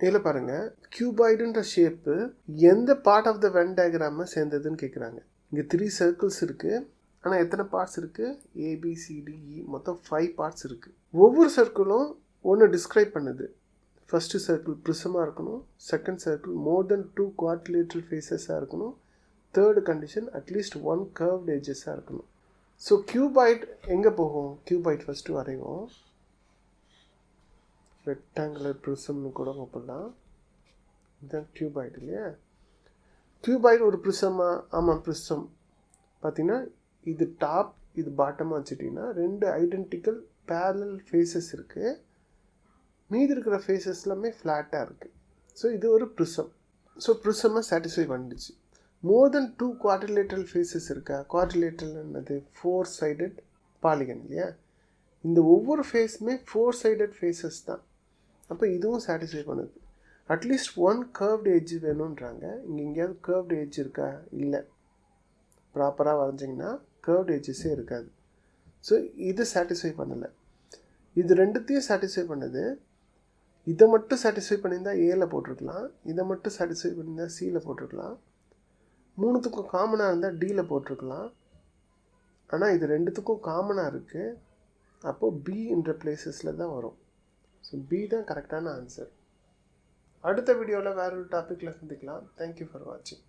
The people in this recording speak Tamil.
இதில் பாருங்கள், கியூபாய்டுன்ற ஷேப்பு எந்த பார்ட் ஆஃப் த வென் டயக்ராமை சேர்ந்ததுன்னு கேட்குறாங்க. இங்கே 3 சர்க்கிள்ஸ் இருக்குது. ஆனால் எத்தனை பார்ட்ஸ் இருக்குது? ABCDE மொத்தம் 5 பார்ட்ஸ் இருக்குது. ஒவ்வொரு சர்க்கிளும் ஒன்று டிஸ்கிரைப் பண்ணுது. ஃபஸ்ட்டு சர்க்கிள் ப்ரிசமாக இருக்கணும். செகண்ட் சர்க்கிள் மோர் தென் 2 குவாட்ரிலேட்ரல் ஃபேஸஸாக இருக்கணும். தேர்டு கண்டிஷன் அட்லீஸ்ட் 1 கர்வ்டு எட்ஜஸாக இருக்கணும். ஸோ கியூபாய்ட் எங்கே போகும்? கியூபாய்ட் ஃபஸ்ட்டு வரைவோம். ரெக்டாங்குலர் ப்ரிசம்னு கூட கூப்பிடலாம். இதுதான் கியூபாய்டு இல்லையா? கியூபாய்டு ஒரு ப்ரிசமா? ஆமாம், ப்ரிசம். பார்த்திங்கன்னா இது டாப், இது பாட்டமாக வச்சுட்டிங்கன்னா 2 ஐடென்டிக்கல் பேரலல் ஃபேஸஸ் இருக்குது. மீதி இருக்கிற ஃபேஸஸ் எல்லாமே ஃப்ளாட்டாக இருக்குது. ஸோ இது ஒரு ப்ரிசம். ஸோ ப்ரிசமாக சாட்டிஸ்ஃபை பண்ணிடுச்சு. மோர் தென் 2 குவாட்ரிலேட்ரல் ஃபேஸஸ் இருக்கா? குவாட்ரிலேட்ரல் என்னது? 4 சைடட் பாலிகன் இல்லையா? இந்த ஒவ்வொரு ஃபேஸுமே 4 சைடட் ஃபேஸஸ் தான். அப்போ இதுவும் சாட்டிஸ்ஃபை பண்ணுது. அட்லீஸ்ட் 1 கர்வ்டு எட்ஜ் வேணுன்றாங்க. இங்கே எங்கேயாவது கர்வ்டு எட்ஜ் இருக்கா? இல்லை. ப்ராப்பராக வரைஞ்சிங்கன்னா கர்வ்டு எட்ஜஸே இருக்காது. ஸோ இது சாட்டிஸ்ஃபை பண்ணலை. இது ரெண்டுத்தையும் சாட்டிஸ்ஃபை பண்ணுது. இதை மட்டும் சாட்டிஸ்ஃபை பண்ணியிருந்தால் ஏல போட்டிருக்கலாம். இதை மட்டும் சாட்டிஸ்ஃபை பண்ணியிருந்தால் சியில் போட்டிருக்கலாம். மூணுத்துக்கும் காமனாக இருந்தால் டியில் போட்டிருக்கலாம். ஆனால் இது ரெண்டுத்துக்கும் காமனாக இருக்குது. அப்போது பின்ற பிளேசஸில் தான் வரும். ஸோ பி தான் கரெக்டான ஆன்சர். அடுத்த வீடியோவில் வேற ஒரு டாப்பிக்கில் சந்திக்கலாம். தேங்க்யூ ஃபார் வாட்சிங்.